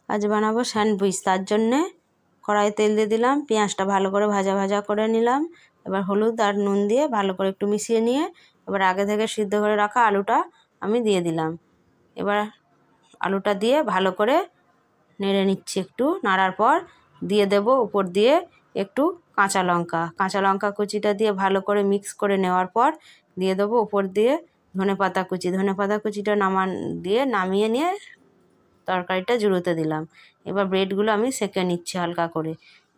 আজ বানাবো স্যান্ডউইচ। তার জন্যে কড়াইয়ে তেল দিয়ে দিলাম, পেঁয়াজটা ভালো করে ভাজা ভাজা করে নিলাম। এবার হলুদ আর নুন দিয়ে ভালো করে একটু মিশিয়ে নিয়ে এবার আগে থেকে সিদ্ধ করে রাখা আলুটা আমি দিয়ে দিলাম। এবার আলুটা দিয়ে ভালো করে নেড়ে নিচ্ছি। একটু নাড়ার পর দিয়ে দেব উপর দিয়ে একটু কাঁচা লঙ্কা কুচিটা দিয়ে ভালো করে মিক্স করে নেওয়ার পর দিয়ে দেবো উপর দিয়ে ধনেপাতা কুচিটা নামিয়ে নিয়ে তরকারিটা জুড়োতে দিলাম। এবার ব্রেডগুলো আমি সেঁকে নিচ্ছি হালকা করে।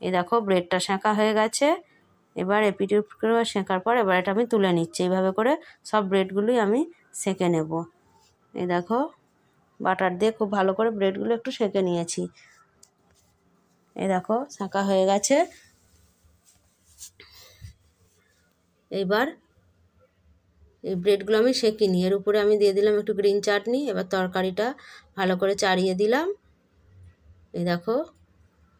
এই দেখো ব্রেডটা সেঁকা হয়ে গেছে। এবার এপিট ওপিট করে সেঁকার পর এবার এটা আমি তুলে নিচ্ছি। এইভাবে করে সব ব্রেডগুলোই আমি সেঁকে নেব। এই দেখো বাটার দিয়ে খুব ভালো করে ব্রেডগুলো একটু সেঁকে নিয়েছি। এই দেখো সেঁকা হয়ে গেছে। এইবার এই ব্রেডগুলো আমি সেঁকে নিই। এর উপরে আমি দিয়ে দিলাম একটু গ্রিন চাটনি। এবার তরকারিটা ভালো করে চাড়িয়ে দিলাম। এই দেখো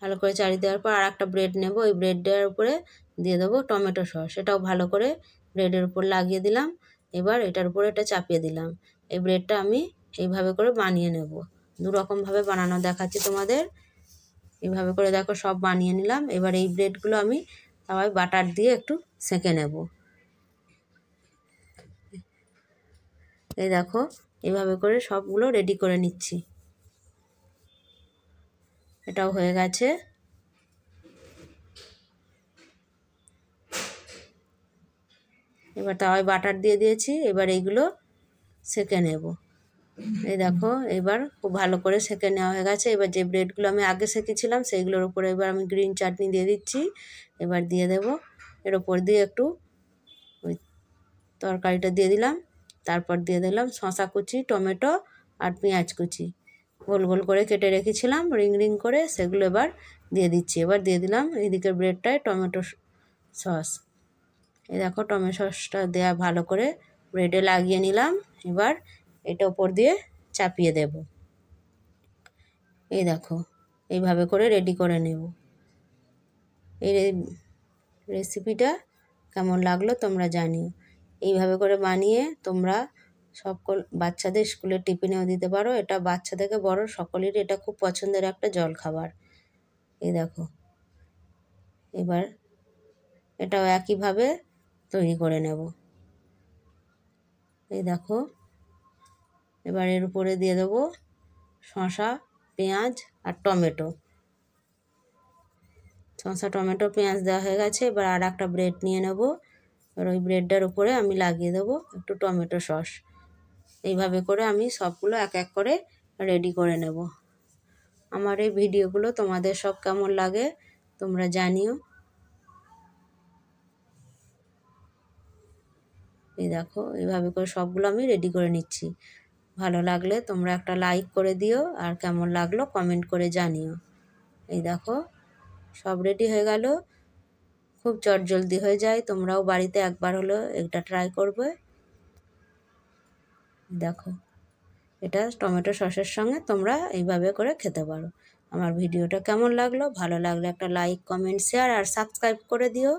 ভালো করে চাড়িয়ে দেওয়ার পর আর একটা ব্রেড নেব। ওই ব্রেডটার উপরে দিয়ে দেবো টমেটো সস। এটাও ভালো করে ব্রেডের উপর লাগিয়ে দিলাম। এবার এটার উপরে এটা চাপিয়ে দিলাম। এই ব্রেডটা আমি এইভাবে করে বানিয়ে নেব। দুরকমভাবে বানানো দেখাচ্ছি তোমাদের। এইভাবে করে দেখো সব বানিয়ে নিলাম। এবার এই ব্রেডগুলো আমি তাওয়ায় বাটার দিয়ে একটু সেঁকে নেব। এই দেখো এইভাবে করে সবগুলো রেডি করে নিচ্ছি। এটাও হয়ে গেছে। এবার তাওয়ায় বাটার দিয়ে দিয়েছি। এবার এইগুলো সেঁকে নেব। এই দেখো এবার খুব ভালো করে সেঁকে নেওয়া হয়ে গেছে। এবার যে ব্রেডগুলো আমি আগে সেঁকেছিলাম সেইগুলোর উপরে এবার আমি গ্রিন চাটনি দিয়ে দিচ্ছি। এবার দিয়ে দেব এর ওপর দিয়ে একটু ওই তরকারিটা দিয়ে দিলাম। তারপর দিয়ে দিলাম শসা কুচি, টমেটো আর পেঁয়াজ কুচি গোল গোল করে কেটে রেখেছিলাম রিং রিং করে, সেগুলো এবার দিয়ে দিচ্ছি। এবার দিয়ে দিলাম এইদিকে ব্রেডটায় টমেটো সস। এই দেখো টমেটো সসটা দেওয়া ভালো করে ব্রেডে লাগিয়ে নিলাম। এবার এটা ওপর দিয়ে চাপিয়ে দেব। এই দেখো এইভাবে করে রেডি করে নেব। এই রেসিপিটা কেমন লাগলো তোমরা জানিও। এইভাবে করে বানিয়ে তোমরা সকল বাচ্চাদের স্কুলের টিফিনেও দিতে পারো। এটা বাচ্চা থেকে বড় সকলেরই এটা খুব পছন্দের একটা জলখাবার। এই দেখো এবার এটাও একইভাবে তৈরি করে নেব। এই দেখো এবার এর উপরে দিয়ে দেবো শসা, পেঁয়াজ আর টমেটো। শসা, টমেটো, পেঁয়াজ দেওয়া হয়ে গেছে। এবার আর একটা ব্রেড নিয়ে নেব। এবার ওই ব্রেডটার উপরে আমি লাগিয়ে দেবো একটু টমেটো সস। এইভাবে করে আমি সবগুলো এক এক করে রেডি করে নেব। আমার এই ভিডিওগুলো তোমাদের সব কেমন লাগে তোমরা জানিও। এই দেখো এইভাবে করে সবগুলো আমি রেডি করে নিচ্ছি। ভালো লাগলে তোমরা একটা লাইক করে দিও আর কেমন লাগলো কমেন্ট করে জানিও। এই দেখো সব রেডি হয়ে গেল। খুব চটজলদি হয়ে যায়। তোমরাও বাড়িতে একবার হলো এটা ট্রাই করবে। দেখো এটা টমেটো সসের সঙ্গে তোমরা এইভাবে করে খেতে পারো। আমার ভিডিওটা কেমন লাগলো, ভালো লাগলে একটা লাইক, কমেন্ট, শেয়ার আর সাবস্ক্রাইব করে দিও।